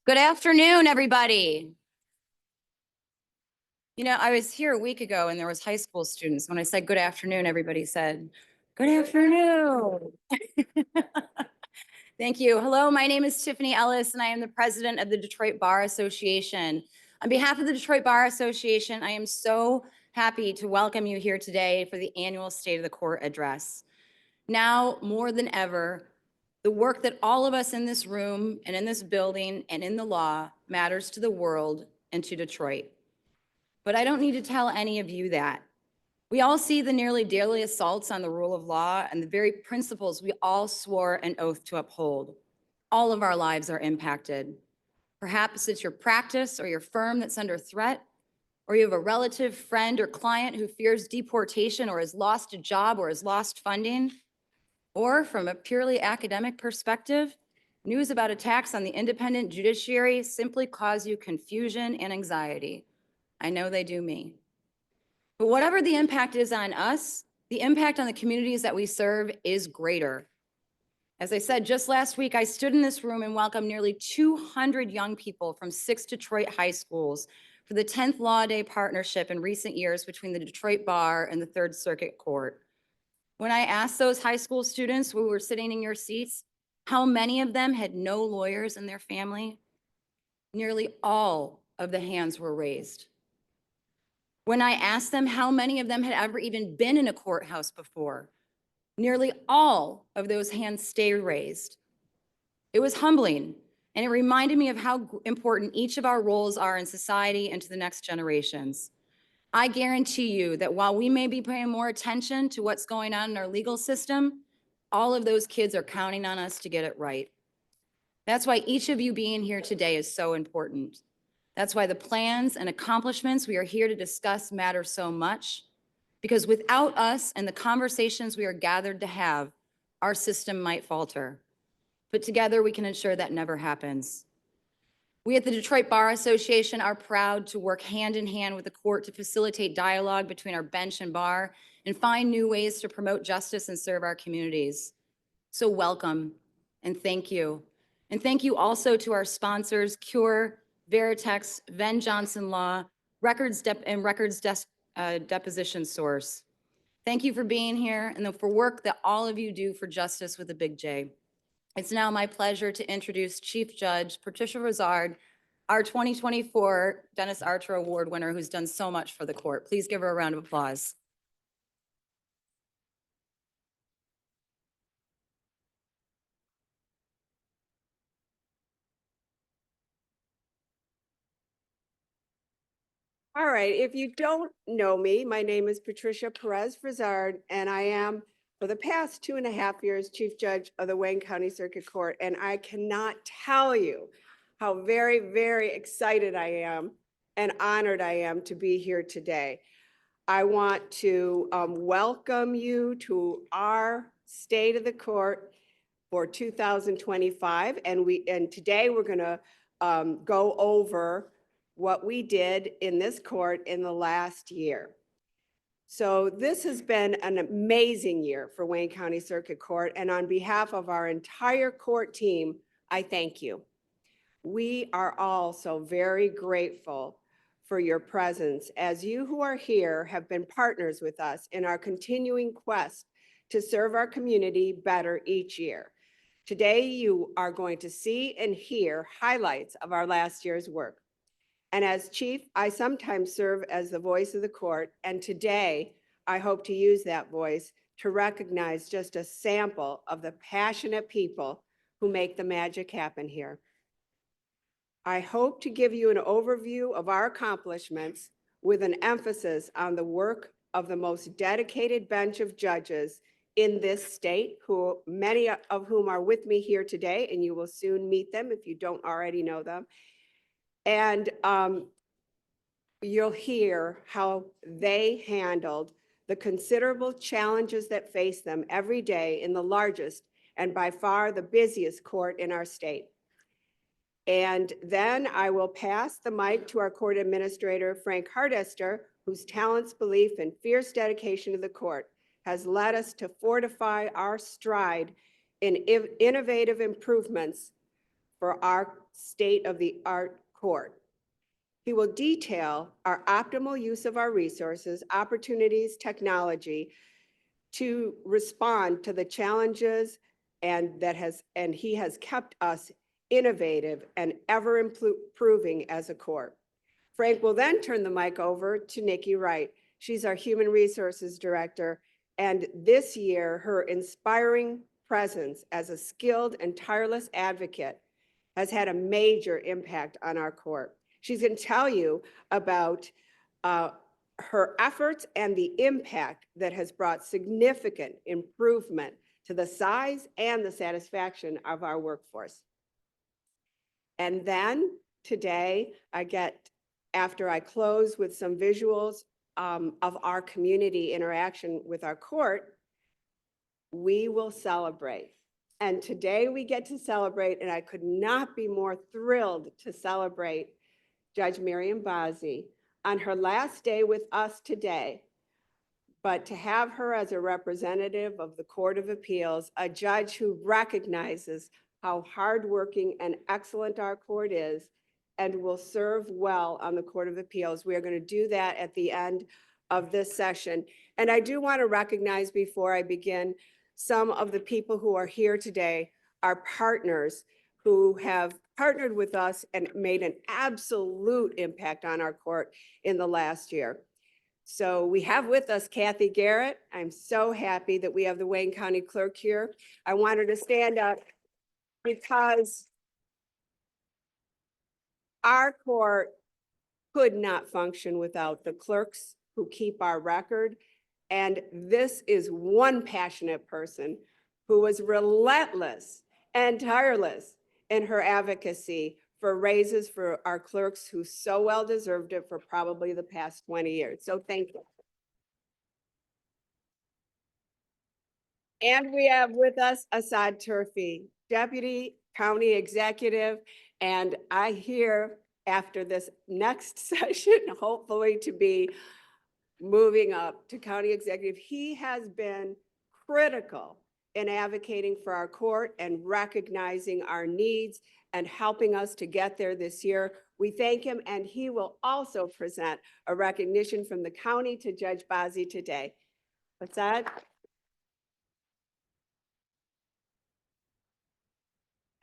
Good afternoon, everybody. You know, I was here a week ago and there was high school students. When I said good afternoon, everybody said, good afternoon. Thank you. Hello, my name is Tiffany Ellis and I am the president of the Detroit Bar Association. On behalf of the Detroit Bar Association, I am so happy to welcome you here today for the annual State of the Court address. Now, more than ever, the work that all of us in this room and in this building and in the law matters to the world and to Detroit. But I don't need to tell any of you that. We all see the nearly daily assaults on the rule of law and the very principles we all swore an oath to uphold. All of our lives are impacted. Perhaps it's your practice or your firm that's under threat, or you have a relative, friend, or client who fears deportation or has lost a job or has lost funding. Or from a purely academic perspective, news about attacks on the independent judiciary simply cause you confusion and anxiety. I know they do me. But whatever the impact is on us, the impact on the communities that we serve is greater. As I said, just last week, I stood in this room and welcomed nearly 200 young people from 6 Detroit high schools for the 10th Law Day partnership in recent years between the Detroit Bar and the Third Circuit Court. When I asked those high school students who were sitting in your seats, how many of them had no lawyers in their family, nearly all of the hands were raised. When I asked them how many of them had ever even been in a courthouse before, nearly all of those hands stayed raised. It was humbling, and it reminded me of how important each of our roles are in society and to the next generations. I guarantee you that while we may be paying more attention to what's going on in our legal system, all of those kids are counting on us to get it right. That's why each of you being here today is so important. That's why the plans and accomplishments we are here to discuss matter so much, because without us and the conversations we are gathered to have, our system might falter. But together we can ensure that never happens. We at the Detroit Bar Association are proud to work hand in hand with the court to facilitate dialogue between our bench and bar and find new ways to promote justice and serve our communities. So welcome and thank you. And thank you also to our sponsors, Cure, Veritex, Venn Johnson Law, Deposition Source. Thank you for being here and for work that all of you do for justice with a big J. It's now my pleasure to introduce Chief Judge Patricia Rosard, our 2024 Dennis Archer Award winner who's done so much for the court. Please give her a round of applause. All right, if you don't know me, my name is Patricia Perez Rosard, and I am, for the past 2.5 years, Chief Judge of the Wayne County Circuit Court, and I cannot tell you how very, very excited I am and honored I am to be here today. I want to welcome you to our State of the Court for 2025, and today we're going to go over what we did in this court in the last year. So this has been an amazing year for Wayne County Circuit Court, and on behalf of our entire court team, I thank you. We are all so very grateful for your presence, as you who are here have been partners with us in our continuing quest to serve our community better each year. Today, you are going to see and hear highlights of our last year's work. And as chief, I sometimes serve as the voice of the court, and today I hope to use that voice to recognize just a sample of the passionate people who make the magic happen here. I hope to give you an overview of our accomplishments with an emphasis on the work of the most dedicated bench of judges in this state, who many of whom are with me here today, and you will soon meet them if you don't already know them. And you'll hear how they handled the considerable challenges that face them every day in the largest and by far the busiest court in our state. And then I will pass the mic to our court administrator, Frank Hardester, whose talents, belief, and fierce dedication to the court has led us to fortify our stride in innovative improvements for our state-of-the-art court. He will detail our optimal use of our resources, opportunities, technology to respond to the challenges and he has kept us innovative and ever improving as a court. Frank will then turn the mic over to Nikki Wright. She's our Human Resources Director, and this year her inspiring presence as a skilled and tireless advocate has had a major impact on our court. She's going to tell you about her efforts and the impact that has brought significant improvement to the size and the satisfaction of our workforce. And then today, after I close with some visuals of our community interaction with our court, we will celebrate. And today we get to celebrate, and I could not be more thrilled to celebrate Judge Miriam Bazzi on her last day with us today, but to have her as a representative of the Court of Appeals, a judge who recognizes how hardworking and excellent our court is and will serve well on the Court of Appeals. We are going to do that at the end of this session. And I do want to recognize before I begin some of the people who are here today, our partners who have partnered with us and made an absolute impact on our court in the last year. So we have with us Kathy Garrett. I'm so happy that we have the Wayne County Clerk here. I want her to stand up because our court could not function without the clerks who keep our record. And this is one passionate person who was relentless and tireless in her advocacy for raises for our clerks who so well deserved it for probably the past 20 years. So thank you. And we have with us Assad Turfi, Deputy County Executive. And I hear after this next session, hopefully to be moving up to County Executive. He has been critical in advocating for our court and recognizing our needs and helping us to get there this year. We thank him, and he will also present a recognition from the county to Judge Bazzi today. What's that?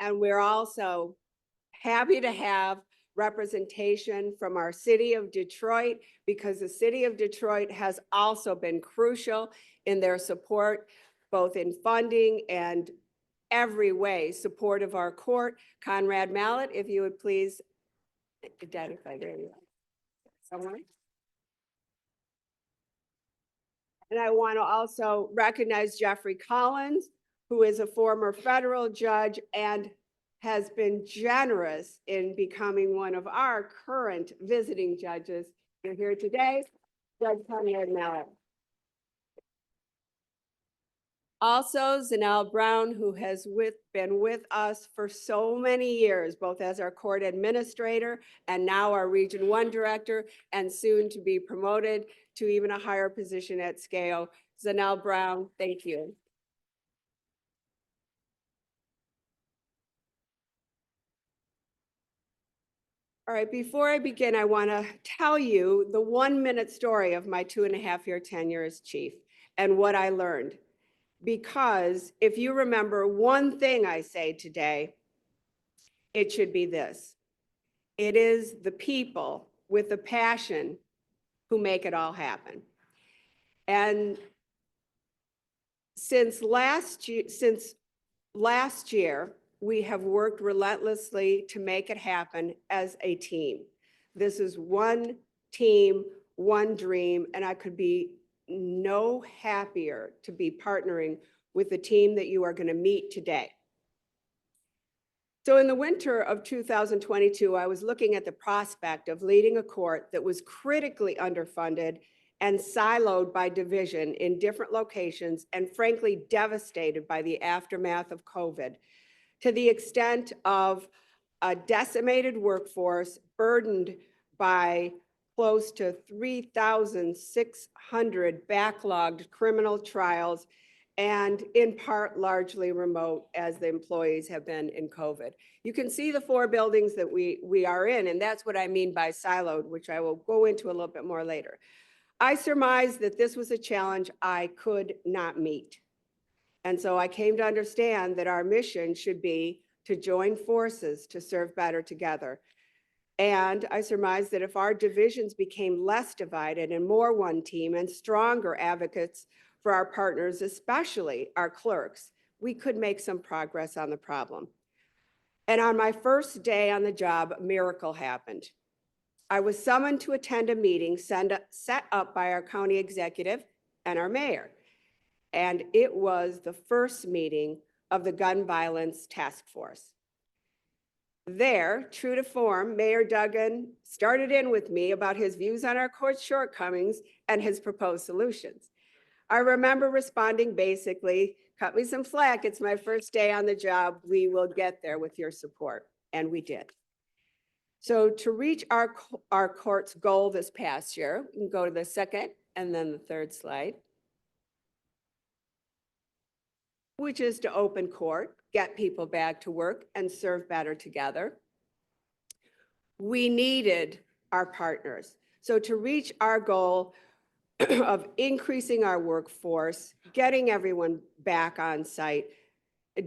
And we're also happy to have representation from our city of Detroit, because the city of Detroit has also been crucial in their support, both in funding and every way support of our court. Conrad Mallett, if you would please identify. There you are. Someone. And I want to also recognize Jeffrey Collins, who is a former federal judge and has been generous in becoming one of our current visiting judges. You're here today, Judge Conrad Mallett. Also, Zanelle Brown, who has been with us for so many years, both as our court administrator and now our Region 1 director, and soon to be promoted to even a higher position at scale. Zanelle Brown, thank you. All right, before I begin, I want to tell you the 1-minute story of my 2.5-year tenure as chief and what I learned. Because if you remember one thing I say today, it should be this. It is the people with the passion who make it all happen. And since last year, we have worked relentlessly to make it happen as a team. This is one team, one dream, and I could be no happier to be partnering with the team that you are going to meet today. So in the winter of 2022, I was looking at the prospect of leading a court that was critically underfunded and siloed by division in different locations, and frankly devastated by the aftermath of COVID, to the extent of a decimated workforce burdened by close to 3,600 backlogged criminal trials and in part largely remote as the employees have been in COVID. You can see the 4 buildings that we are in, and that's what I mean by siloed, which I will go into a little bit more later. I surmised that this was a challenge I could not meet. And so I came to understand that our mission should be to join forces to serve better together. And I surmised that if our divisions became less divided and more one team and stronger advocates for our partners, especially our clerks, we could make some progress on the problem. And on my first day on the job, a miracle happened. I was summoned to attend a meeting set up by our county executive and our mayor. And it was the first meeting of the Gun Violence Task Force. There, true to form, Mayor Duggan started in with me about his views on our court's shortcomings and his proposed solutions. I remember responding basically, cut me some slack, it's my first day on the job, we will get there with your support, and we did. So to reach our court's goal this past year, we can go to the second and then the third slide, which is to open court, get people back to work, and serve better together. We needed our partners. So to reach our goal of increasing our workforce, getting everyone back on site,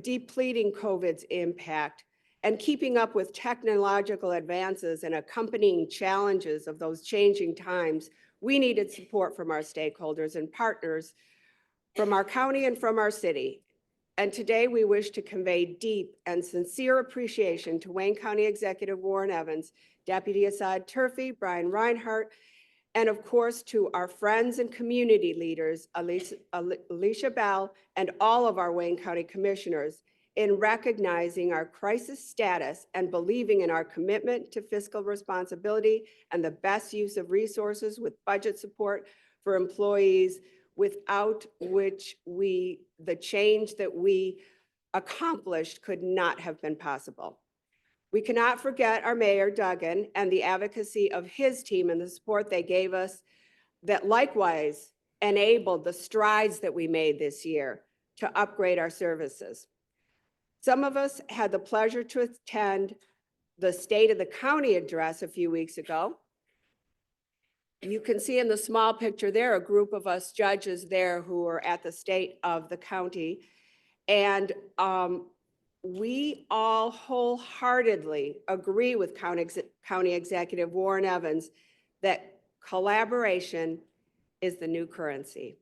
depleting COVID's impact, and keeping up with technological advances and accompanying challenges of those changing times, we needed support from our stakeholders and partners from our county and from our city. And today we wish to convey deep and sincere appreciation to Wayne County Executive Warren Evans, Deputy Assad Turfy, Brian Reinhart, and of course to our friends and community leaders, Alicia Bell, and all of our Wayne County commissioners in recognizing our crisis status and believing in our commitment to fiscal responsibility and the best use of resources with budget support for employees, without which the change that we accomplished could not have been possible. We cannot forget our Mayor Duggan and the advocacy of his team and the support they gave us that likewise enabled the strides that we made this year to upgrade our services. Some of us had the pleasure to attend the State of the County address a few weeks ago. You can see in the small picture there, a group of us judges there who were at the State of the County. And we all wholeheartedly agree with County Executive Warren Evans that collaboration is the new currency.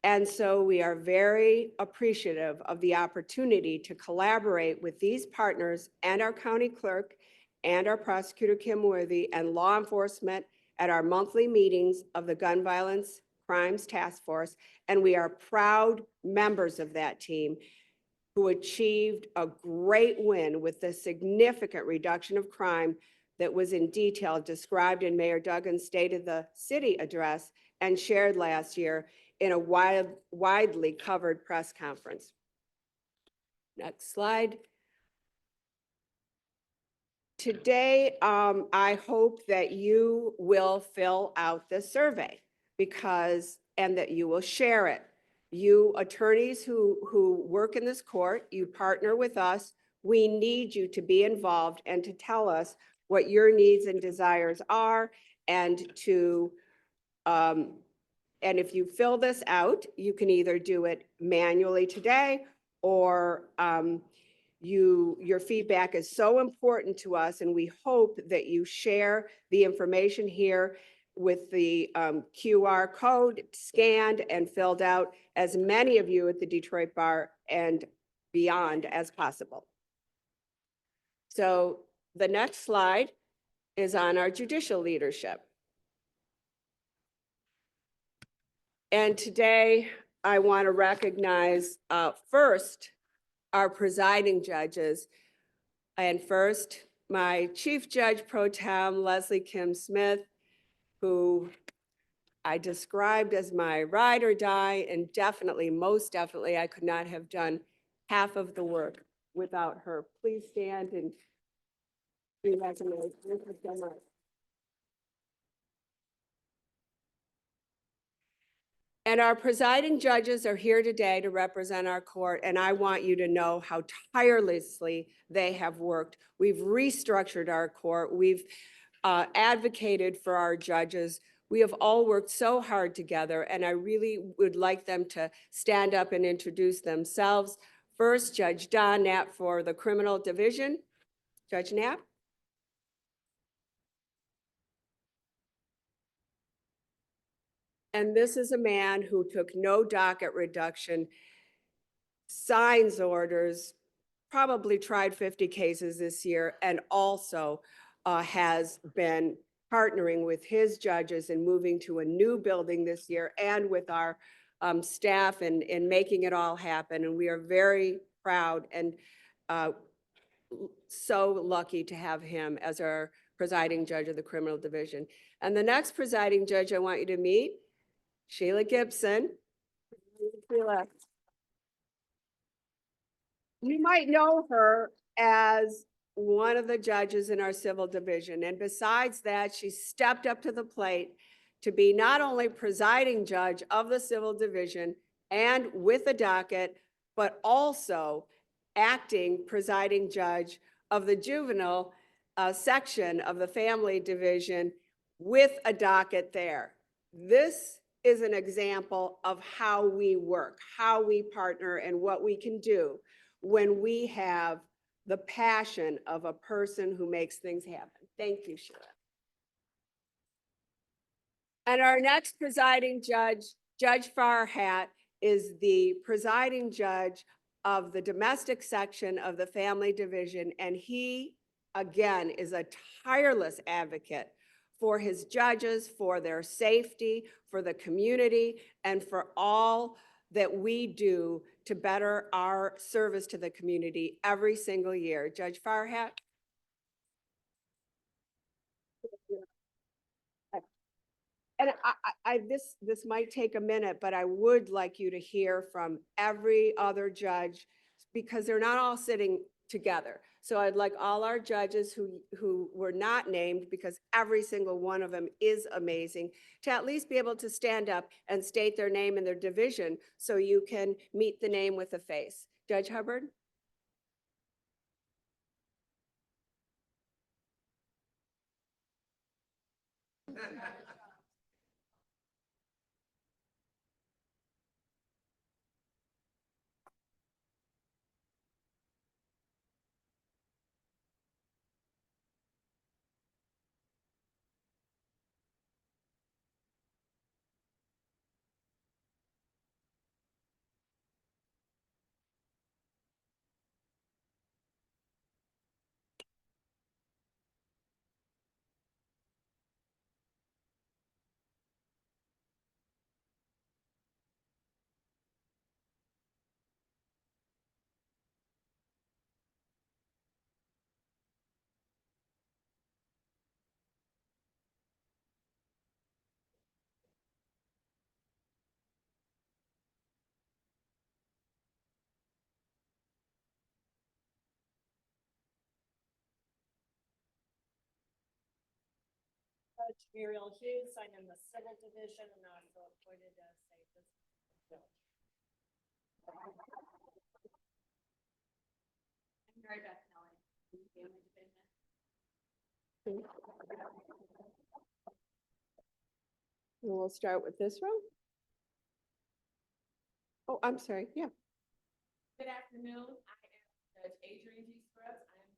And so we are very appreciative of the opportunity to collaborate with these partners and our county clerk and our prosecutor Kim Worthy and law enforcement at our monthly meetings of the Gun Violence Crimes Task Force. And we are proud members of that team who achieved a great win with the significant reduction of crime that was in detail described in Mayor Duggan's State of the City address and shared last year in a widely covered press conference. Next slide. Today, I hope that you will fill out this survey and that you will share it. You attorneys who work in this court, you partner with us. We need you to be involved and to tell us what your needs and desires are, and if you fill this out, you can either do it manually today, or your feedback is so important to us, and we hope that you share the information here with the QR code scanned and filled out, as many of you at the Detroit Bar and beyond as possible. So the next slide is on our judicial leadership. And today I want to recognize first our presiding judges, and first my Chief Judge Pro Tem, Leslie Kim Smith, who I described as my ride or die, and definitely, most definitely, I could not have done half of the work without her. Please stand and be recognized. Thank you so much. And our presiding judges are here today to represent our court, and I want you to know how tirelessly they have worked. We've restructured our court. We've advocated for our judges. We have all worked so hard together, and I really would like them to stand up and introduce themselves. First, Judge Don Knapp for the Criminal Division. Judge Knapp. And this is a man who took no docket reduction, signs orders, probably tried 50 cases this year, and also has been partnering with his judges and moving to a new building this year and with our staff and making it all happen. And we are very proud and so lucky to have him as our presiding judge of the criminal division. And the next presiding judge I want you to meet, Sheila Gibson. Sheila. You might know her as one of the judges in our civil division. And besides that, she stepped up to the plate to be not only presiding judge of the civil division and with the docket, but also acting presiding judge of the juvenile section of the family division with a docket there. This is an example of how we work, how we partner, and what we can do when we have the passion of a person who makes things happen. Thank you, Sheila. And our next presiding judge, Judge Farhat, is the presiding judge of the domestic section of the family division. And he, again, is a tireless advocate for his judges, for their safety, for the community, and for all that we do to better our service to the community every single year. Judge Farhat. And this might take a minute, but I would like you to hear from every other judge because they're not all sitting together. So I'd like all our judges who were not named, because every single one of them is amazing, to at least be able to stand up and state their name and their division so you can meet the name with a face. Judge Hubbard? Judge Muriel Hughes. I'm in the civil division and also appointed as a judge. I'm Mary Beth Kelly, family division. And we'll start with this row. Oh, I'm sorry. Yeah. Good afternoon. I am Judge Adrian G. Scruggs. I am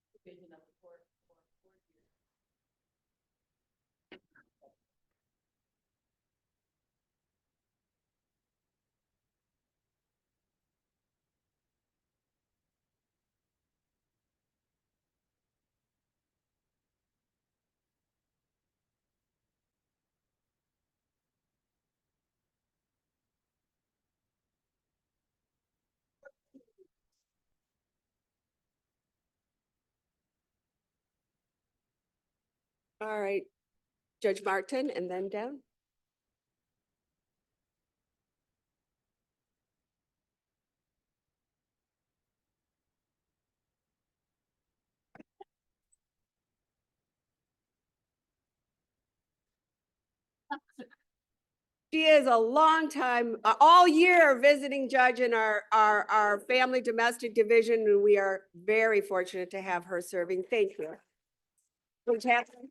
the division of the court for 4 years. All right. Judge Martin and then down. She is a longtime, all year visiting judge in our family domestic division, and we are very fortunate to have her serving. Thank you. What's happening?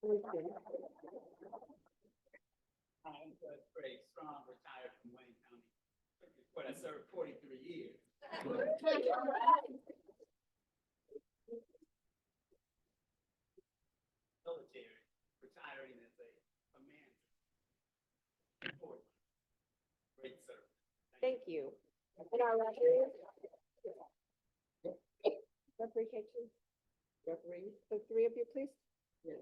I'm Craig Strong, retired from Wayne County, but I served 43 years. Military, retiring as a commander. Important. Great service. Thank you. And our referee? Referee Kitchen? Referee, the three of you, please. Yes.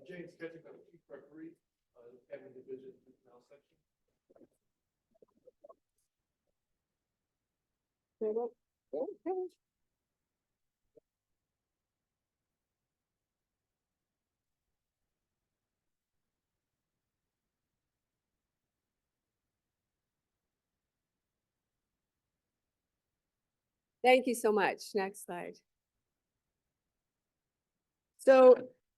James Ketchum, Chief Referee, Family Division, Juvenile Section. Thank you so much. Next slide. So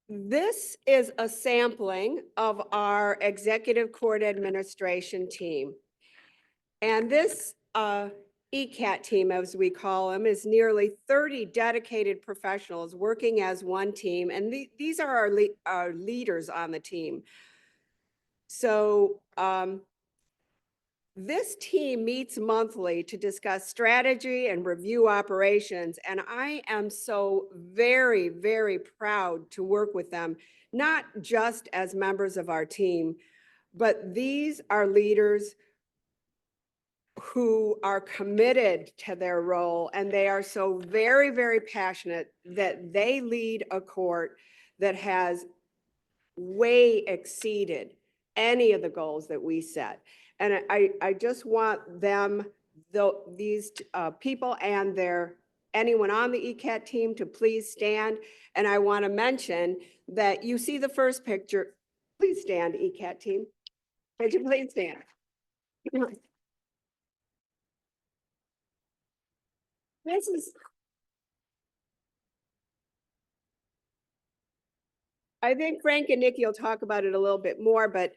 this is a sampling of our executive court administration team. And this ECAT team, as we call them, is nearly 30 dedicated professionals working as one team. And these are our leaders on the team. So this team meets monthly to discuss strategy and review operations, and I am so very, very proud to work with them, not just as members of our team, but these are leaders who are committed to their role, and they are so very, very passionate that they lead a court that has way exceeded any of the goals that we set. And I just want them, these people and anyone on the ECAT team to please stand. And I want to mention that you see the first picture. Please stand, ECAT team. Would you please stand? This is, I think Frank and Nikki will talk about it a little bit more, but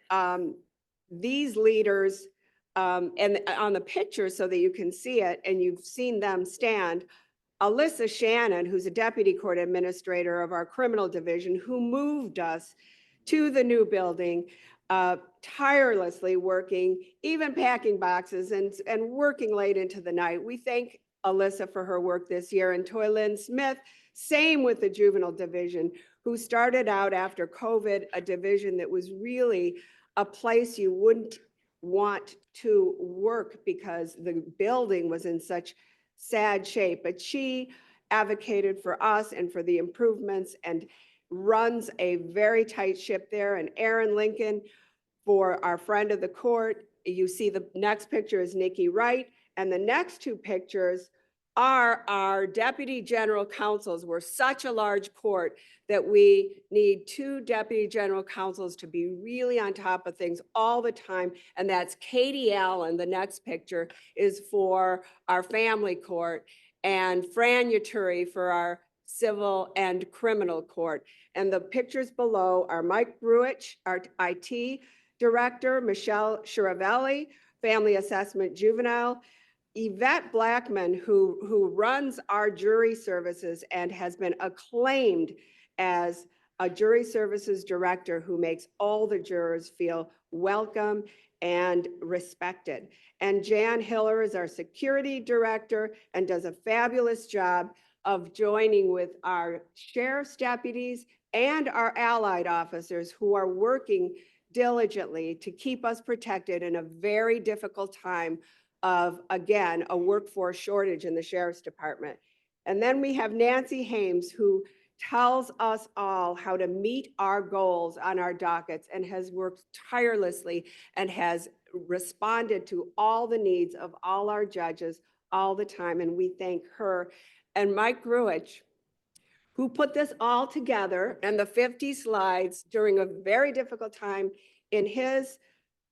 these leaders, and on the picture so that you can see it and you've seen them stand, Alyssa Shannon, who's a deputy court administrator of our criminal division, who moved us to the new building, tirelessly working, even packing boxes and working late into the night. We thank Alyssa for her work this year, and Toylin Smith, same with the juvenile division, who started out after COVID, a division that was really a place you wouldn't want to work because the building was in such sad shape. But she advocated for us and for the improvements and runs a very tight ship there. And Aaron Lincoln, for our friend of the court, you see the next picture is Nikki Wright, and the next two pictures are our deputy general counsels. We're such a large court that we need two deputy general counsels to be really on top of things all the time. And that's Katie Allen. The next picture is for our family court, and Fran Yaturi for our civil and criminal court. And the pictures below are Mike Bruich, our IT director, Michelle Chiravelli, family assessment juvenile, Yvette Blackman, who runs our jury services and has been acclaimed as a jury services director who makes all the jurors feel welcome and respected. And Jan Hiller is our security director and does a fabulous job of joining with our sheriff's deputies and our allied officers who are working diligently to keep us protected in a very difficult time of, again, a workforce shortage in the sheriff's department. And then we have Nancy Hames, who tells us all how to meet our goals on our dockets and has worked tirelessly and has responded to all the needs of all our judges all the time. And we thank her. And Mike Gruich, who put this all together and the 50 slides during a very difficult time in his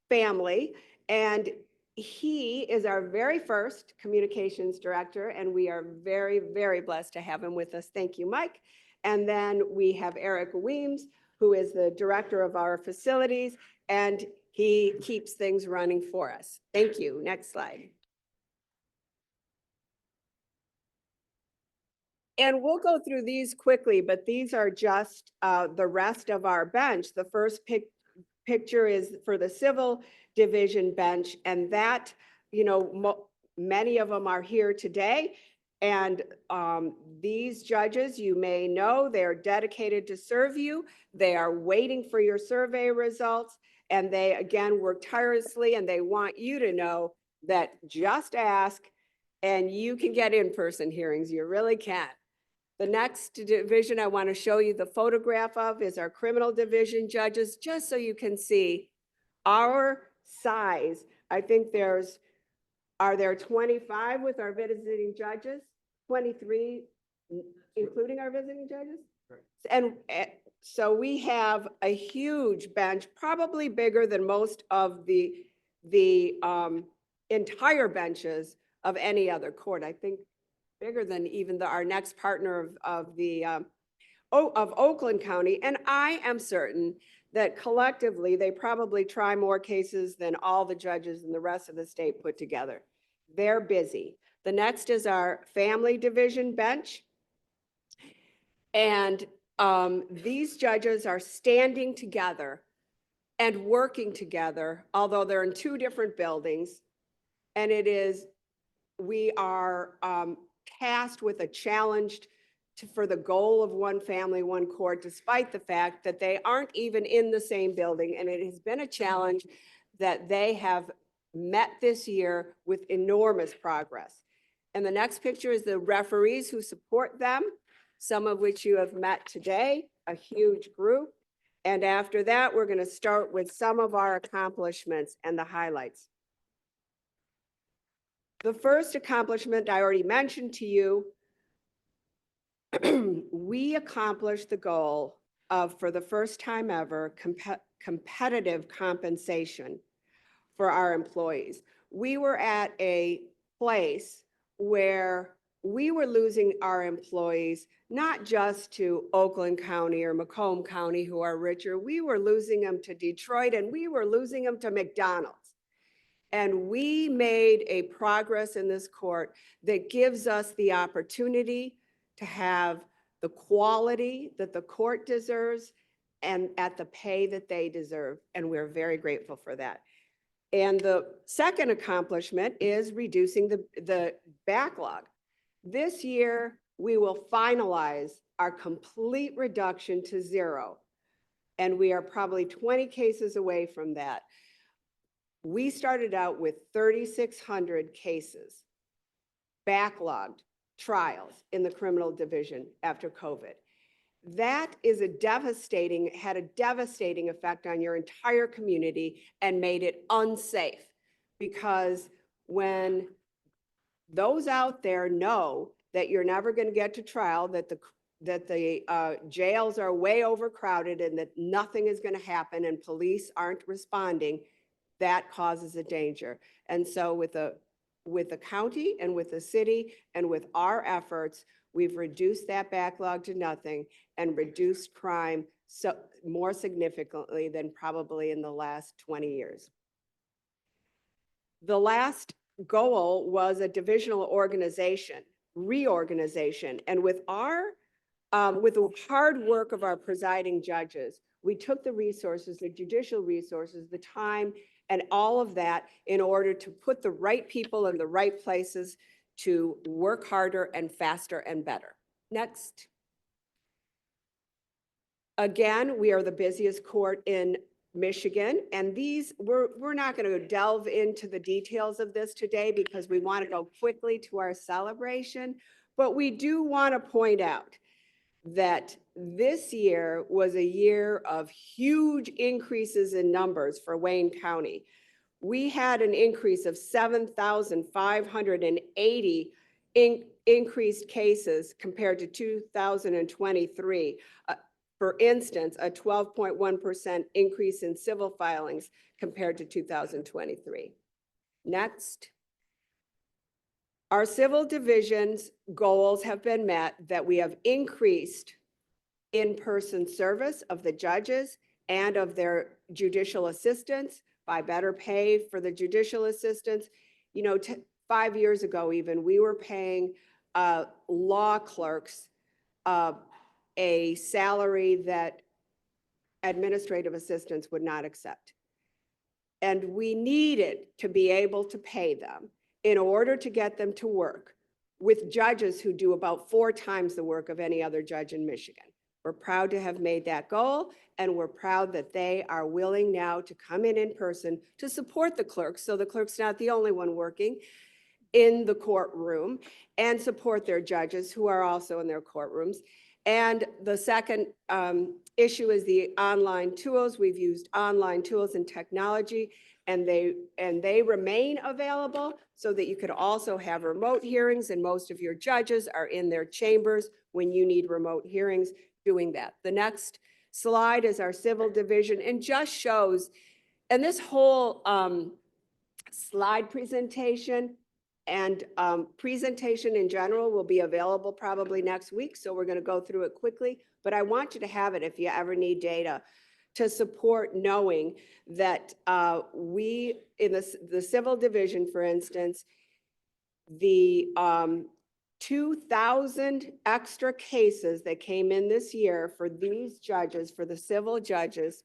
family. And he is our very first communications director, and we are very, very blessed to have him with us. Thank you, Mike. And then we have Eric Weems, who is the director of our facilities, and he keeps things running for us. Thank you. Next slide. And we'll go through these quickly, but these are just the rest of our bench. The first picture is for the civil division bench, and that, you know, many of them are here today. And these judges, you may know, they're dedicated to serve you. They are waiting for your survey results, and they, again, work tirelessly, and they want you to know that just ask, and you can get in-person hearings. You really can. The next division I want to show you the photograph of is our criminal division judges, just so you can see our size. I think are there 25 with our visiting judges? 23, including our visiting judges? Right. And so we have a huge bench, probably bigger than most of the entire benches of any other court. I think bigger than even our next partner of Oakland County. And I am certain that collectively, they probably try more cases than all the judges in the rest of the state put together. They're busy. The next is our family division bench. And these judges are standing together and working together, although they're in two different buildings. And we are tasked with a challenge for the goal of one family, one court, despite the fact that they aren't even in the same building. And it has been a challenge that they have met this year with enormous progress. And the next picture is the referees who support them, some of which you have met today, a huge group. And after that, we're going to start with some of our accomplishments and the highlights. The first accomplishment I already mentioned to you, we accomplished the goal of, for the first time ever, competitive compensation for our employees. We were at a place where we were losing our employees, not just to Oakland County or Macomb County, who are richer. We were losing them to Detroit, and we were losing them to McDonald's. And we made a progress in this court that gives us the opportunity to have the quality that the court deserves and at the pay that they deserve. And we're very grateful for that. And the second accomplishment is reducing the backlog. This year, we will finalize our complete reduction to 0. And we are probably 20 cases away from that. We started out with 3,600 cases, backlogged trials in the criminal division after COVID. That is had a devastating effect on your entire community and made it unsafe. Because when those out there know that you're never going to get to trial, that the jails are way overcrowded and that nothing is going to happen and police aren't responding, that causes a danger. And so with the county and with the city and with our efforts, we've reduced that backlog to nothing and reduced crime so more significantly than probably in the last 20 years. The last goal was a divisional organization, reorganization. And with the hard work of our presiding judges, we took the resources, the judicial resources, the time, and all of that in order to put the right people in the right places to work harder and faster and better. Next. Again, we are the busiest court in Michigan, and we're not going to delve into the details of this today because we want to go quickly to our celebration, but we do want to point out that this year was a year of huge increases in numbers for Wayne County. We had an increase of 7,580 increased cases compared to 2023. For instance, a 12.1% increase in civil filings compared to 2023. Next. Our civil division's goals have been met, that we have increased in-person service of the judges and of their judicial assistants by better pay for the judicial assistants. You know, 5 years ago even, we were paying law clerks a salary that administrative assistants would not accept. And we needed to be able to pay them in order to get them to work with judges who do about 4 times the work of any other judge in Michigan. We're proud to have made that goal, and we're proud that they are willing now to come in person to support the clerks, so the clerk's not the only one working in the courtroom, and support their judges who are also in their courtrooms. And the second issue is the online tools. We've used online tools and technology, and they remain available so that you could also have remote hearings, and most of your judges are in their chambers when you need remote hearings doing that. The next slide is our civil division, and just shows, and this whole slide presentation and presentation in general will be available probably next week, so we're going to go through it quickly, but I want you to have it if you ever need data to support knowing that we, in the civil division, for instance, the 2,000 extra cases that came in this year for these judges, for the civil judges,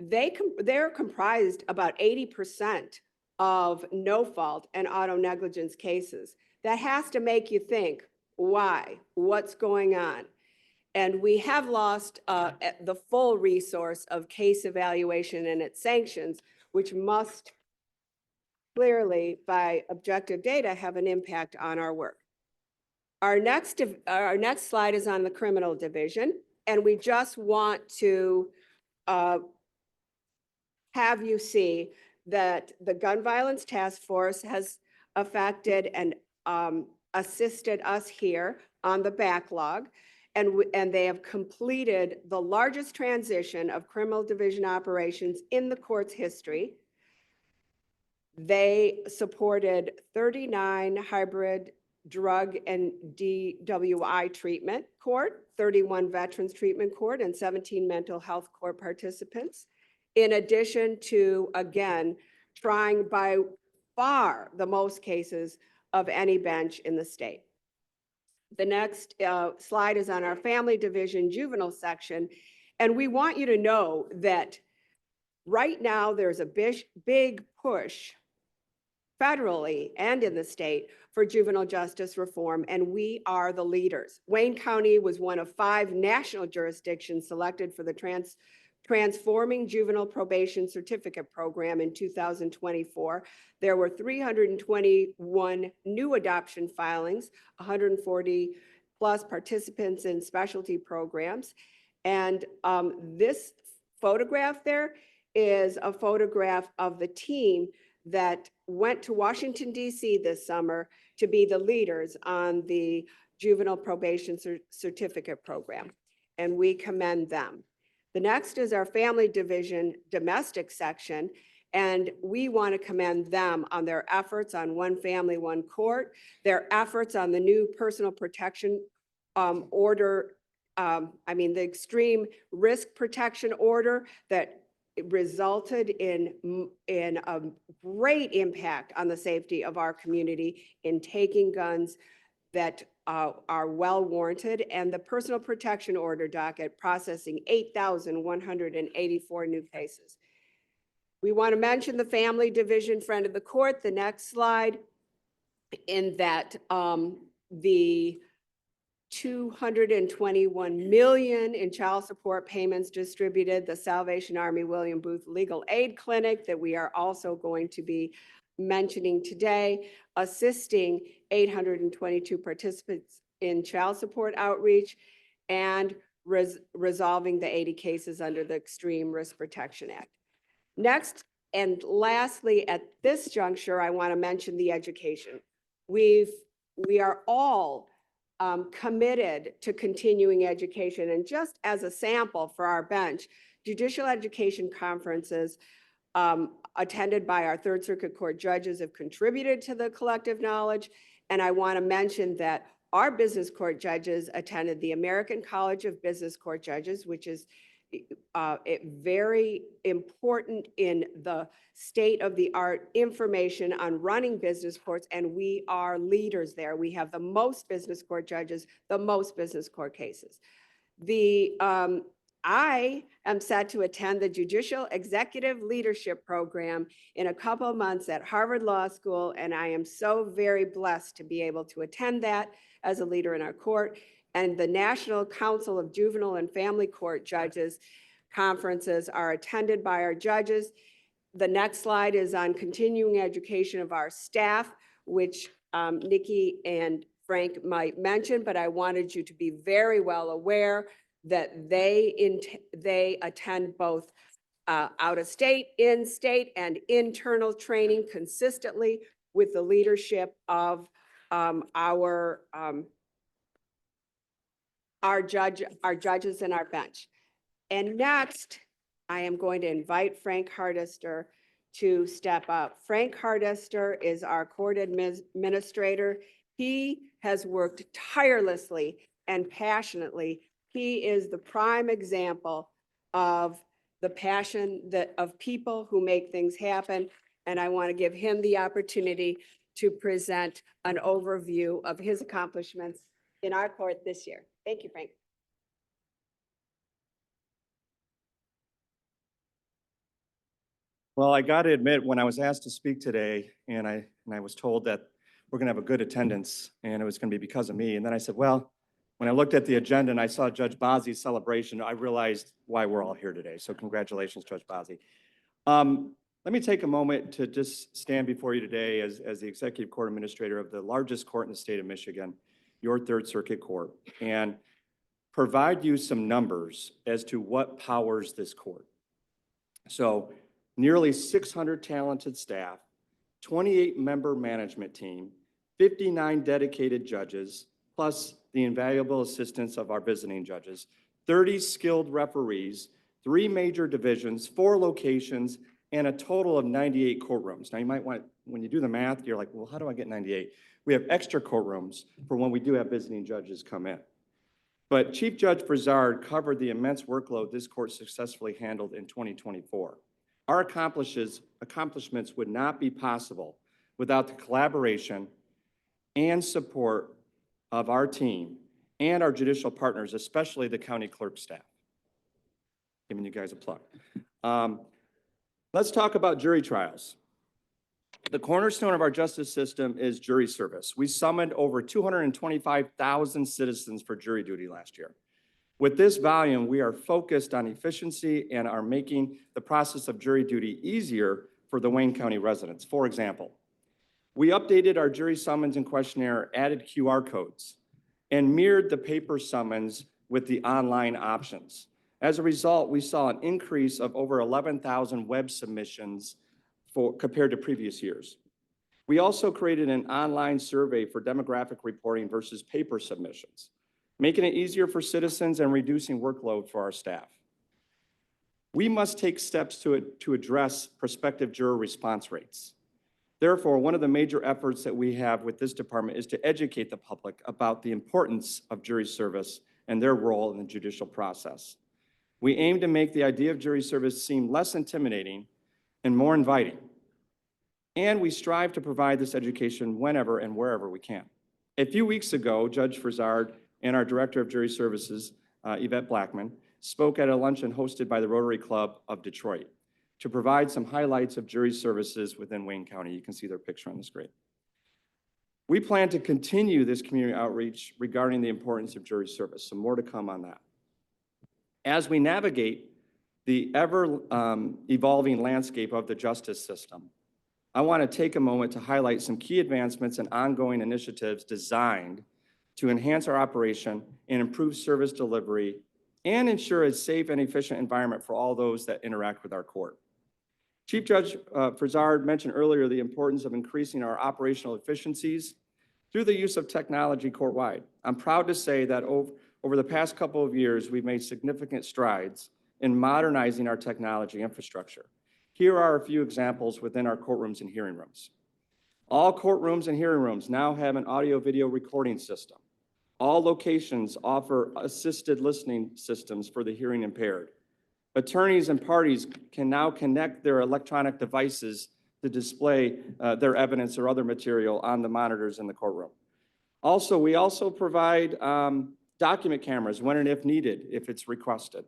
they're comprised about 80% of no fault and auto negligence cases. That has to make you think, why? What's going on? And we have lost the full resource of case evaluation and its sanctions, which must clearly, by objective data, have an impact on our work. Our next slide is on the criminal division, and we just want to have you see that the Gun Violence Task Force has affected and assisted us here on the backlog, and they have completed the largest transition of criminal division operations in the court's history. They supported 39 hybrid drug and DWI treatment court, 31 veterans treatment court, and 17 mental health court participants, in addition to, again, trying by far the most cases of any bench in the state. The next slide is on our family division juvenile section, and we want you to know that right now there's a big push federally and in the state for juvenile justice reform, and we are the leaders. Wayne County was one of 5 national jurisdictions selected for the Transforming Juvenile Probation Certificate Program in 2024. There were 321 new adoption filings, 140 plus participants in specialty programs. And this photograph there is a photograph of the team that went to Washington DC this summer to be the leaders on the juvenile probation certificate program, and we commend them. The next is our family division domestic section, and we want to commend them on their efforts on One Family, One Court, their efforts on the new personal protection order, the extreme risk protection order that resulted in a great impact on the safety of our community in taking guns that are well warranted, and the personal protection order docket processing 8,184 new cases. We want to mention the family division friend of the court, the next slide, in that the 221 million in child support payments distributed, the Salvation Army William Booth Legal Aid Clinic that we are also going to be mentioning today, assisting 822 participants in child support outreach, and resolving the 80 cases under the Extreme Risk Protection Act. Next, and lastly, at this juncture, I want to mention the education. We are all committed to continuing education, and just as a sample for our bench, judicial education conferences attended by our Third Circuit Court judges have contributed to the collective knowledge. And I want to mention that our business court judges attended the American College of Business Court Judges, which is very important in the state-of-the-art information on running business courts, and we are leaders there. We have the most business court judges, the most business court cases. I am set to attend the Judicial Executive Leadership Program in a couple of months at Harvard Law School, and I am so very blessed to be able to attend that as a leader in our court. And the National Council of Juvenile and Family Court Judges conferences are attended by our judges. The next slide is on continuing education of our staff, which Nikki and Frank might mention, but I wanted you to be very well aware that they attend both out of state, in-state, and internal training consistently with the leadership of our judges and our bench. And next, I am going to invite Frank Hardister to step up. Frank Hardister is our court administrator. He has worked tirelessly and passionately. He is the prime example of the passion of people who make things happen. And I want to give him the opportunity to present an overview of his accomplishments in our court this year. Thank you, Frank. Well, I got to admit, when I was asked to speak today, and I was told that we're going to have a good attendance, and it was going to be because of me. And then I said, well, when I looked at the agenda and I saw Judge Bozzi's celebration, I realized why we're all here today. So congratulations, Judge Bozzi. Let me take a moment to just stand before you today as the Executive Court Administrator of the largest court in the state of Michigan, your Third Circuit Court, and provide you some numbers as to what powers this court. So nearly 600 talented staff, 28-member management team, 59 dedicated judges, plus the invaluable assistance of our visiting judges, 30 skilled referees, 3 major divisions, 4 locations, and a total of 98 courtrooms. Now you might want, when you do the math, you're like, well, how do I get 98? We have extra courtrooms for when we do have visiting judges come in. But Chief Judge Brizard covered the immense workload this court successfully handled in 2024. Our accomplishments would not be possible without the collaboration and support of our team and our judicial partners, especially the county clerk staff. Giving you guys a plug. Let's talk about jury trials. The cornerstone of our justice system is jury service. We summoned over 225,000 citizens for jury duty last year. With this volume, we are focused on efficiency and are making the process of jury duty easier for the Wayne County residents. For example, we updated our jury summons and questionnaire, added QR codes, and mirrored the paper summons with the online options. As a result, we saw an increase of over 11,000 web submissions compared to previous years. We also created an online survey for demographic reporting versus paper submissions, making it easier for citizens and reducing workload for our staff. We must take steps to address prospective juror response rates. Therefore, one of the major efforts that we have with this department is to educate the public about the importance of jury service and their role in the judicial process. We aim to make the idea of jury service seem less intimidating and more inviting. And we strive to provide this education whenever and wherever we can. A few weeks ago, Judge Frizard and our Director of Jury Services, Yvette Blackman, spoke at a luncheon hosted by the Rotary Club of Detroit to provide some highlights of jury services within Wayne County. You can see their picture on the screen. We plan to continue this community outreach regarding the importance of jury service, so more to come on that. As we navigate the ever-evolving landscape of the justice system, I want to take a moment to highlight some key advancements and ongoing initiatives designed to enhance our operation and improve service delivery and ensure a safe and efficient environment for all those that interact with our court. Chief Judge Frizard mentioned earlier the importance of increasing our operational efficiencies through the use of technology court-wide. I'm proud to say that over the past couple of years, we've made significant strides in modernizing our technology infrastructure. Here are a few examples within our courtrooms and hearing rooms. All courtrooms and hearing rooms now have an audio-video recording system. All locations offer assisted listening systems for the hearing impaired. Attorneys and parties can now connect their electronic devices to display their evidence or other material on the monitors in the courtroom. Also, we also provide document cameras when and if needed, if it's requested.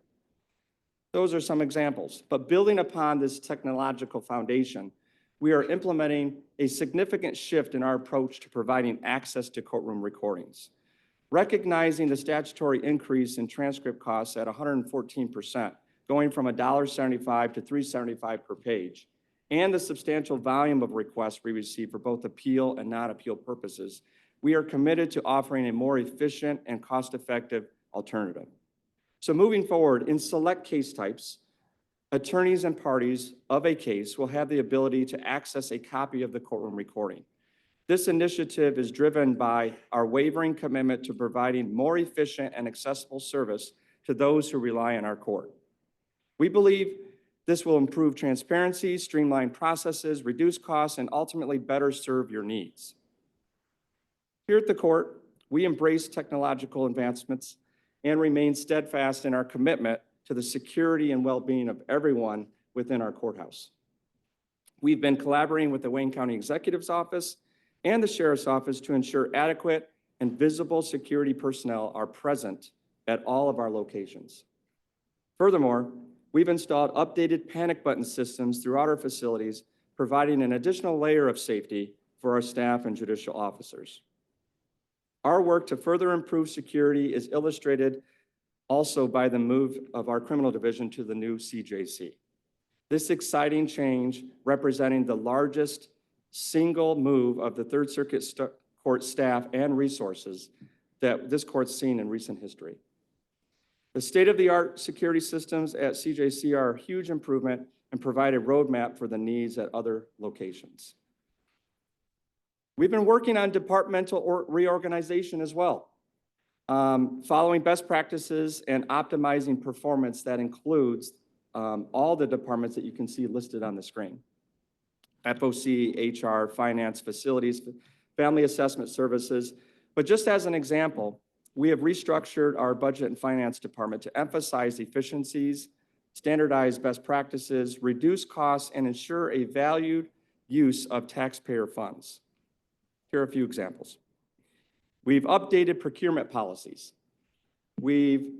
Those are some examples. But building upon this technological foundation, we are implementing a significant shift in our approach to providing access to courtroom recordings. Recognizing the statutory increase in transcript costs at 114%, going from $1.75 to $3.75 per page, and the substantial volume of requests we receive for both appeal and non-appeal purposes, we are committed to offering a more efficient and cost-effective alternative. So moving forward, in select case types, attorneys and parties of a case will have the ability to access a copy of the courtroom recording. This initiative is driven by our wavering commitment to providing more efficient and accessible service to those who rely on our court. We believe this will improve transparency, streamline processes, reduce costs, and ultimately better serve your needs. Here at the court, we embrace technological advancements and remain steadfast in our commitment to the security and well-being of everyone within our courthouse. We've been collaborating with the Wayne County Executive's Office and the Sheriff's Office to ensure adequate and visible security personnel are present at all of our locations. Furthermore, we've installed updated panic button systems throughout our facilities, providing an additional layer of safety for our staff and judicial officers. Our work to further improve security is illustrated also by the move of our criminal division to the new CJC. This exciting change, representing the largest single move of the Third Circuit Court staff and resources that this court's seen in recent history. The state-of-the-art security systems at CJC are a huge improvement and provide a roadmap for the needs at other locations. We've been working on departmental reorganization as well, following best practices and optimizing performance that includes all the departments that you can see listed on the screen: FOC, HR, Finance, Facilities, Family Assessment Services. But just as an example, we have restructured our Budget and Finance Department to emphasize efficiencies, standardize best practices, reduce costs, and ensure a valued use of taxpayer funds. Here are a few examples. We've updated procurement policies. We've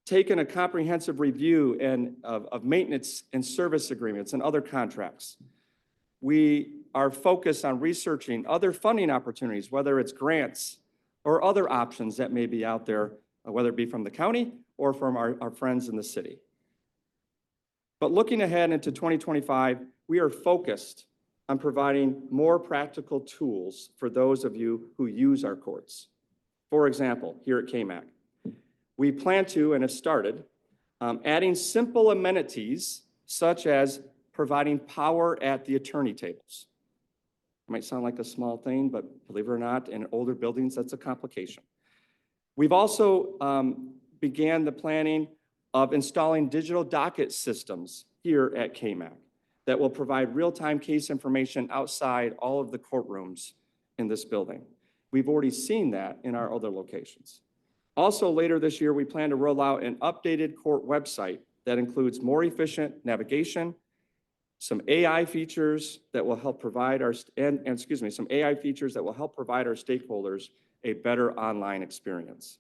taken a comprehensive review of maintenance and service agreements and other contracts. We are focused on researching other funding opportunities, whether it's grants or other options that may be out there, whether it be from the county or from our friends in the city. But looking ahead into 2025, we are focused on providing more practical tools for those of you who use our courts. For example, here at KMAC, we plan to and have started Adding simple amenities such as providing power at the attorney tables. Might sound like a small thing, but believe it or not, in older buildings, that's a complication. We've also began the planning of installing digital docket systems here at KMAC that will provide real-time case information outside all of the courtrooms in this building. We've already seen that in our other locations. Also, later this year, we plan to roll out an updated court website that includes more efficient navigation, some AI features that will help provide some AI features that will help provide our stakeholders a better online experience.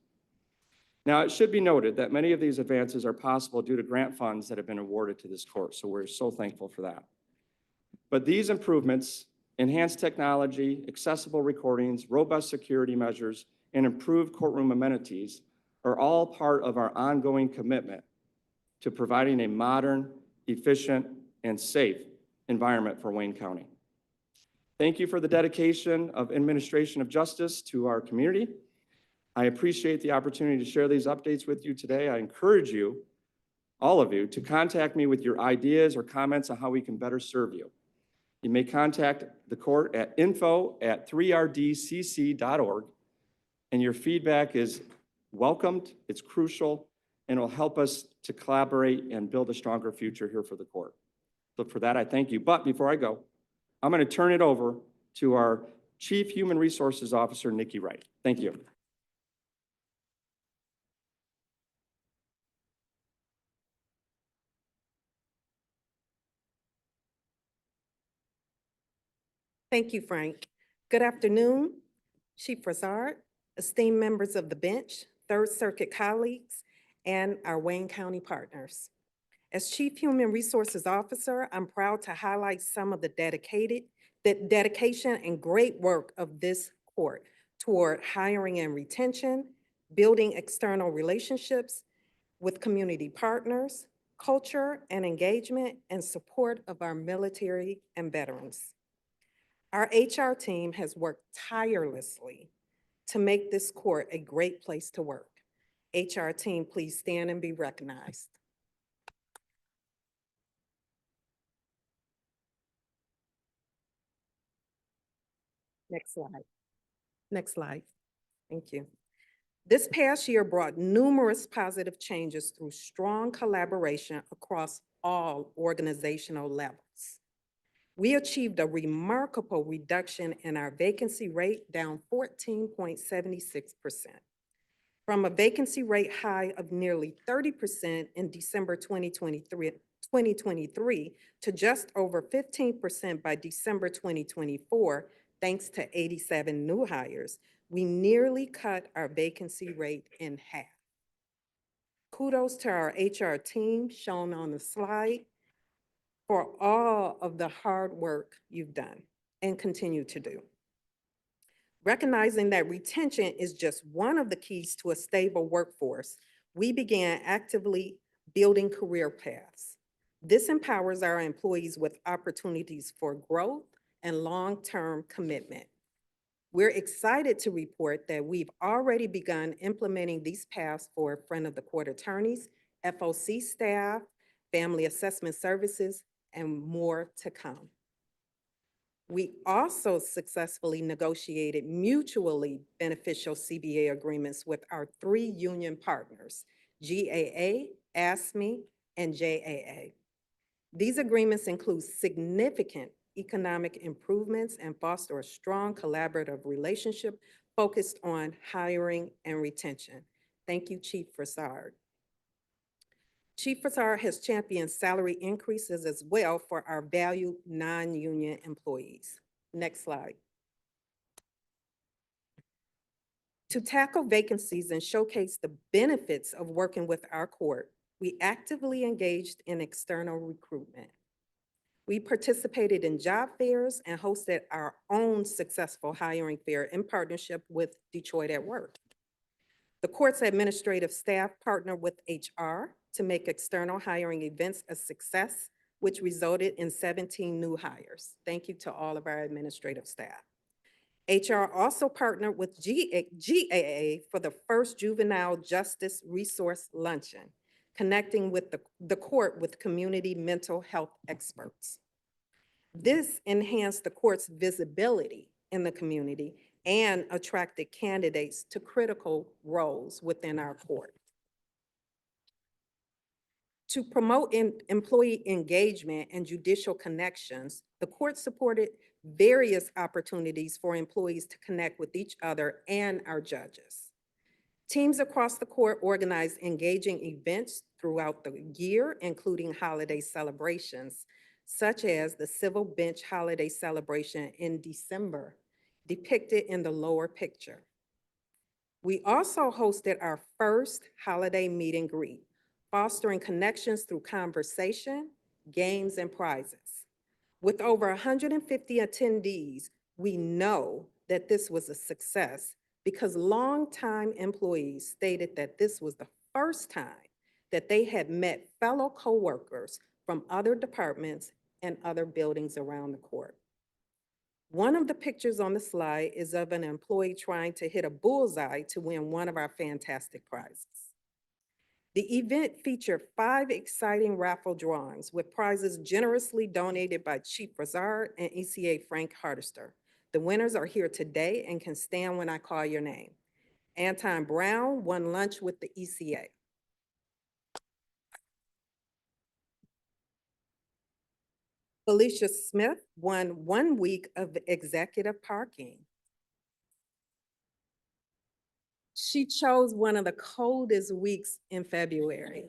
Now, it should be noted that many of these advances are possible due to grant funds that have been awarded to this court, so we're so thankful for that. But these improvements, enhanced technology, accessible recordings, robust security measures, and improved courtroom amenities are all part of our ongoing commitment to providing a modern, efficient, and safe environment for Wayne County. Thank you for the dedication of administration of justice to our community. I appreciate the opportunity to share these updates with you today. I encourage you, all of you, to contact me with your ideas or comments on how we can better serve you. You may contact the court at info@3rdcc.org, and your feedback is welcomed, it's crucial, and will help us to collaborate and build a stronger future here for the court. So for that, I thank you. But before I go, I'm going to turn it over to our Chief Human Resources Officer, Nikki Wright. Thank you. Thank you, Frank. Good afternoon, Chief Broussard, esteemed members of the bench, Third Circuit colleagues, and our Wayne County partners. As Chief Human Resources Officer, I'm proud to highlight some of the dedication and great work of this court toward hiring and retention, building external relationships with community partners, culture and engagement, and support of our military and veterans. Our HR team has worked tirelessly to make this court a great place to work. HR team, please stand and be recognized. Next slide. Next slide. Thank you. This past year brought numerous positive changes through strong collaboration across all organizational levels. We achieved a remarkable reduction in our vacancy rate, down 14.76%. From a vacancy rate high of nearly 30% in December 2023 to just over 15% by December 2024, thanks to 87 new hires, we nearly cut our vacancy rate in half. Kudos to our HR team shown on the slide for all of the hard work you've done and continue to do. Recognizing that retention is just one of the keys to a stable workforce, we began actively building career paths. This empowers our employees with opportunities for growth and long-term commitment. We're excited to report that we've already begun implementing these paths for front of the court attorneys, FOC staff, family assessment services, and more to come. We also successfully negotiated mutually beneficial CBA agreements with our 3 union partners, GAA, ASME, and JAA. These agreements include significant economic improvements and foster a strong collaborative relationship focused on hiring and retention. Thank you, Chief Broussard. Chief Broussard has championed salary increases as well for our valued non-union employees. Next slide. To tackle vacancies and showcase the benefits of working with our court, we actively engaged in external recruitment. We participated in job fairs and hosted our own successful hiring fair in partnership with Detroit at Work. The court's administrative staff partnered with HR to make external hiring events a success, which resulted in 17 new hires. Thank you to all of our administrative staff. HR also partnered with GAA for the first Juvenile Justice Resource Luncheon, connecting with the court with community mental health experts. This enhanced the court's visibility in the community and attracted candidates to critical roles within our court. To promote employee engagement and judicial connections, the court supported various opportunities for employees to connect with each other and our judges. Teams across the court organized engaging events throughout the year, including holiday celebrations, such as the Civil Bench Holiday Celebration in December, depicted in the lower picture. We also hosted our first holiday meet and greet, fostering connections through conversation, games, and prizes. With over 150 attendees, we know that this was a success because longtime employees stated that this was the first time that they had met fellow coworkers from other departments and other buildings around the court. One of the pictures on the slide is of an employee trying to hit a bullseye to win one of our fantastic prizes. The event featured 5 exciting raffle drawings with prizes generously donated by Chief Brazard and ECA Frank Hardister. The winners are here today and can stand when I call your name. Anton Brown won lunch with the ECA. Felicia Smith won 1 week of executive parking. She chose one of the coldest weeks in February.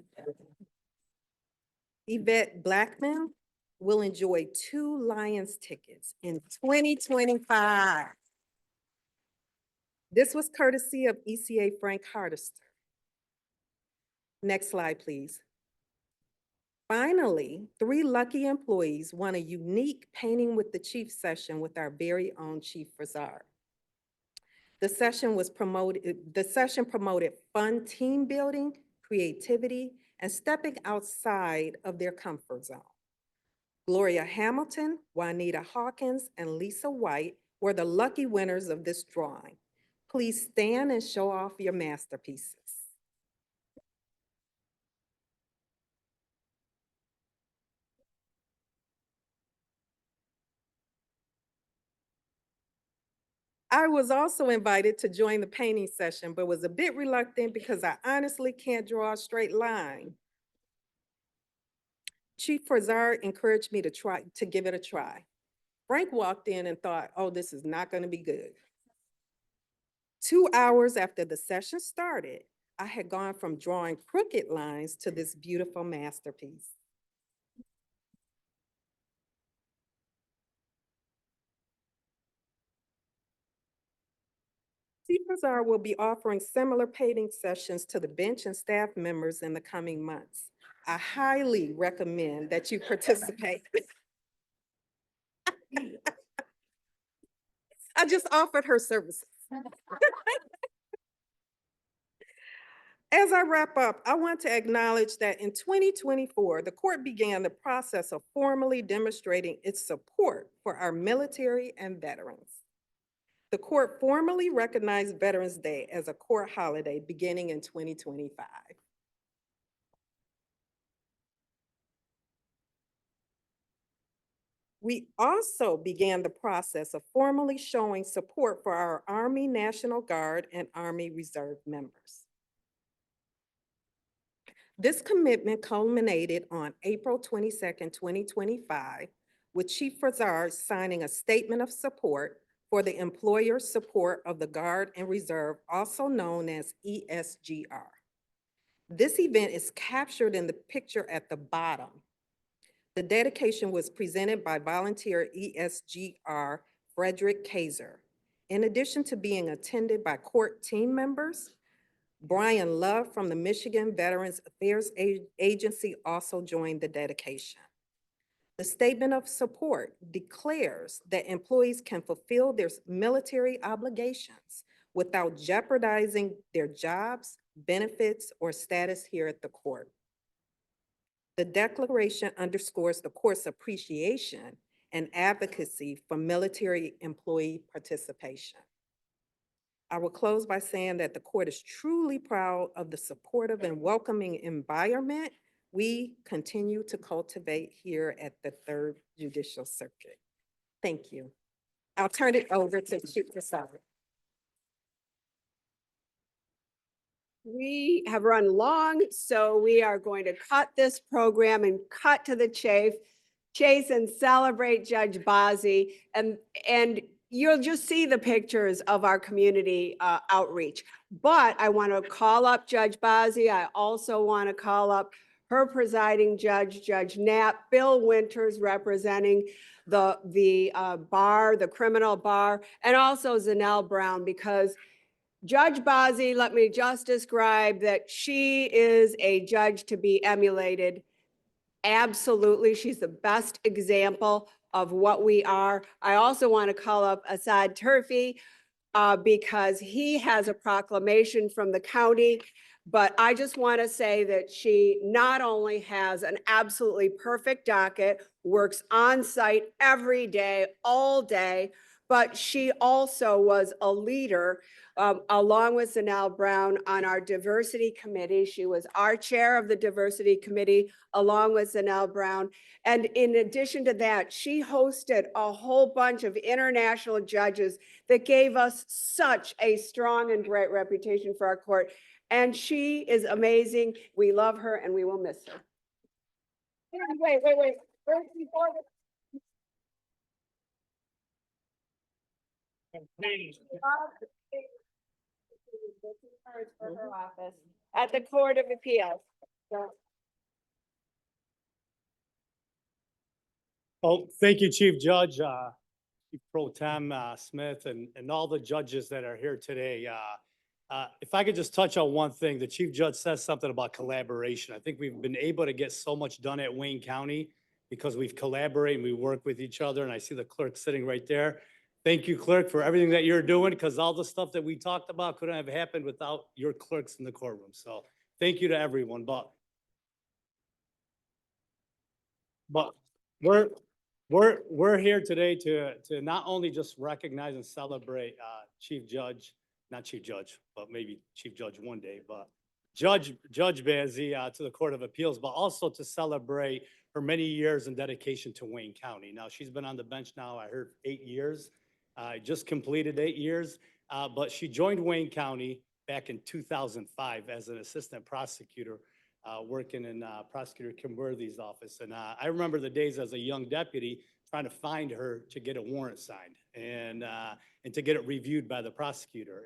Yvette Blackman will enjoy 2 Lions tickets in 2025. This was courtesy of ECA Frank Hardister. Next slide, please. Finally, 3 lucky employees won a unique Painting with the Chief session with our very own Chief Brazard. The session promoted fun team building, creativity, and stepping outside of their comfort zone. Gloria Hamilton, Juanita Hawkins, and Lisa White were the lucky winners of this drawing. Please stand and show off your masterpieces. I was also invited to join the painting session, but was a bit reluctant because I honestly can't draw a straight line. Chief Brazard encouraged me to give it a try. Frank walked in and thought, oh, this is not going to be good. 2 hours after the session started, I had gone from drawing crooked lines to this beautiful masterpiece. Chief Brazard will be offering similar painting sessions to the bench and staff members in the coming months. I highly recommend that you participate. I just offered her services. As I wrap up, I want to acknowledge that in 2024, the court began the process of formally demonstrating its support for our military and veterans. The court formally recognized Veterans Day as a court holiday beginning in 2025. We also began the process of formally showing support for our Army National Guard and Army Reserve members. This commitment culminated on April 22nd, 2025, with Chief Brazard signing a statement of support for the employer support of the Guard and Reserve, also known as ESGR. This event is captured in the picture at the bottom. The dedication was presented by volunteer ESGR Frederick Kaiser. In addition to being attended by court team members, Brian Love from the Michigan Veterans Affairs Agency also joined the dedication. The statement of support declares that employees can fulfill their military obligations without jeopardizing their jobs, benefits, or status here at the court. The declaration underscores the court's appreciation and advocacy for military employee participation. I will close by saying that the court is truly proud of the supportive and welcoming environment we continue to cultivate here at the Third Judicial Circuit. Thank you. I'll turn it over to Chief Prasad. We have run long, so we are going to cut this program and cut to the chase and celebrate Judge Bazzi. And you'll just see the pictures of our community outreach. But I want to call up Judge Bazzi. I also want to call up her presiding judge, Judge Knapp, Bill Winters representing the bar, the criminal bar, and also Zanelle Brown, because Judge Bazzi, let me just describe that she is a judge to be emulated. Absolutely, she's the best example of what we are. I also want to call up Assad Turfi because he has a proclamation from the county. But I just want to say that she not only has an absolutely perfect docket, works on site every day, all day, but she also was a leader along with Zanelle Brown on our diversity committee. She was our chair of the diversity committee along with Zanelle Brown. And in addition to that, she hosted a whole bunch of international judges that gave us such a strong and great reputation for our court. And she is amazing. We love her and we will miss her. Wait. Before for her office at the Court of Appeals. Well, thank you, Chief Judge, Chief Pro Tem Smith, and all the judges that are here today. If I could just touch on one thing, the Chief Judge says something about collaboration. I think we've been able to get so much done at Wayne County because we've collaborated and we work with each other, and I see the clerk sitting right there. Thank you, clerk, for everything that you're doing, because all the stuff that we talked about couldn't have happened without your clerks in the courtroom. So thank you to everyone, but we're here today to not only just recognize and celebrate not Chief Judge, but maybe Chief Judge one day, but Judge Bazzi to the Court of Appeals, but also to celebrate her many years and dedication to Wayne County. Now, she's been on the bench now, I heard 8 years. Just completed 8 years, but she joined Wayne County back in 2005 as an assistant prosecutor, working in Prosecutor Kim Worthy's office. And I remember the days as a young deputy trying to find her to get a warrant signed and to get it reviewed by the prosecutor.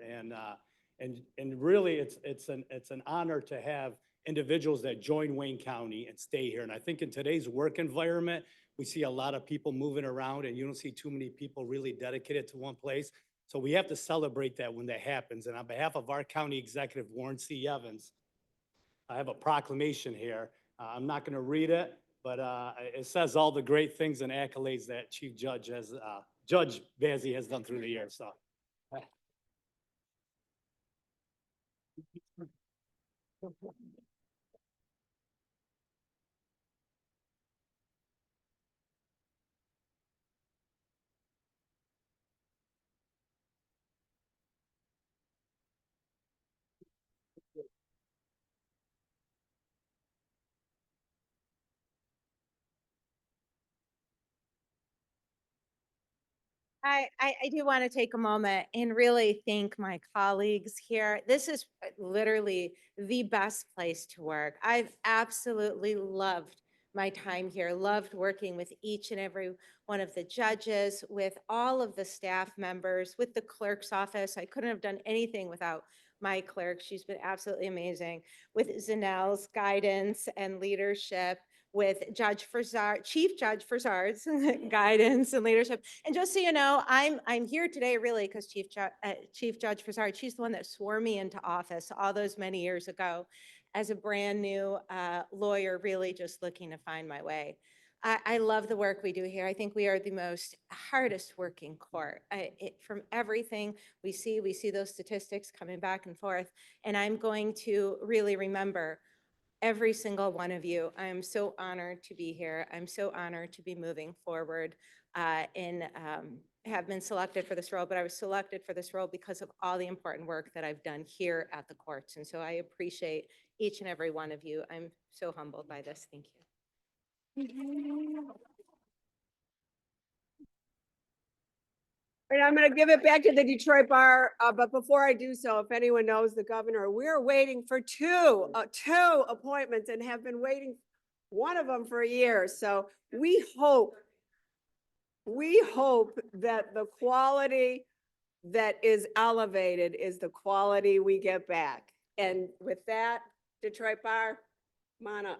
And really, it's an honor to have individuals that join Wayne County and stay here. And I think in today's work environment, we see a lot of people moving around and you don't see too many people really dedicated to one place. So we have to celebrate that when that happens. And on behalf of our county executive, Warren C. Evans, I have a proclamation here. I'm not going to read it, but it says all the great things and accolades that Chief Judge Judge Bazzi has done through the years. So. I do want to take a moment and really thank my colleagues here. This is literally the best place to work. I've absolutely loved my time here, loved working with each and every one of the judges, with all of the staff members, with the clerk's office. I couldn't have done anything without my clerk. She's been absolutely amazing, with Zanelle's guidance and leadership, with Judge Frazard, Chief Judge Frazard's guidance and leadership. And just so you know, I'm here today really because Chief Judge Frazard, she's the one that swore me into office all those many years ago as a brand new lawyer, really just looking to find my way. I love the work we do here. I think we are the most hardest working court. From everything we see those statistics coming back and forth. And I'm going to really remember every single one of you. I'm so honored to be here. I'm so honored to be moving forward in have been selected for this role, but I was selected for this role because of all the important work that I've done here at the courts. And so I appreciate each and every one of you. I'm so humbled by this. Thank you. And I'm going to give it back to the Detroit Bar, but before I do so, if anyone knows the governor, we're waiting for two appointments and have been waiting, one of them for a year. So we hope that the quality that is elevated is the quality we get back. And with that, Detroit Bar, come on up.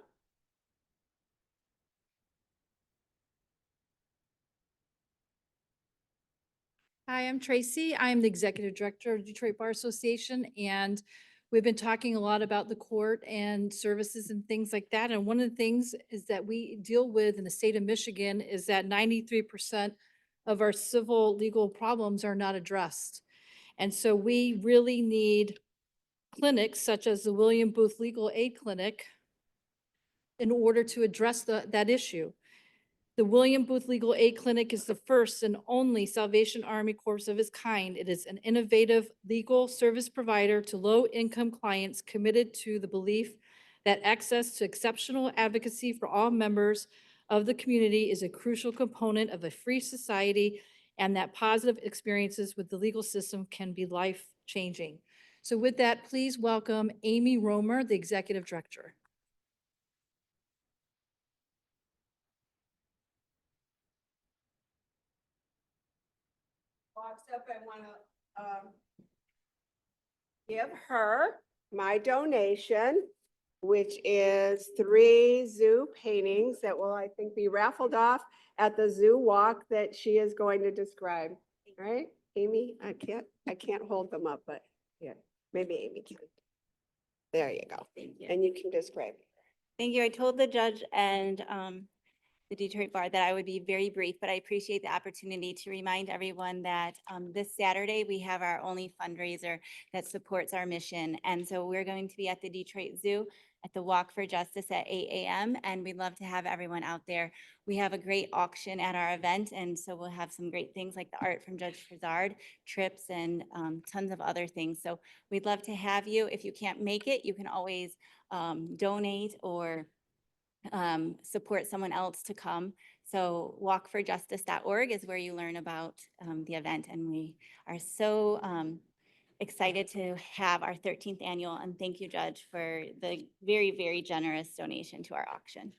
Hi, I'm Tracy. I'm the Executive Director of Detroit Bar Association, and we've been talking a lot about the court and services and things like that. And one of the things is that we deal with in the state of Michigan is that 93% of our civil legal problems are not addressed. And so we really need clinics such as the William Booth Legal Aid Clinic in order to address that issue. The William Booth Legal Aid Clinic is the first and only Salvation Army Corps of its kind. It is an innovative legal service provider to low-income clients committed to the belief that access to exceptional advocacy for all members of the community is a crucial component of a free society, and that positive experiences with the legal system can be life-changing. So with that, please welcome Amy Romer, the Executive Director. Walks up, I want to give her my donation, which is 3 zoo paintings that will, I think, be raffled off at the zoo walk that she is going to describe. Right, Amy? I can't hold them up, but yeah, maybe Amy can. There you go. Thank you. And you can describe. Thank you. I told the judge and the Detroit Bar that I would be very brief, but I appreciate the opportunity to remind everyone that this Saturday, we have our only fundraiser that supports our mission. And so we're going to be at the Detroit Zoo at the Walk for Justice at 8 a.m. And we'd love to have everyone out there. We have a great auction at our event. And so we'll have some great things like the art from Judge Frizard, trips, and tons of other things. So we'd love to have you. If you can't make it, you can always donate or support someone else to come. So walkforjustice.org is where you learn about the event. And we are so excited to have our 13th annual. And thank you, Judge, for the very, very generous donation to our auction.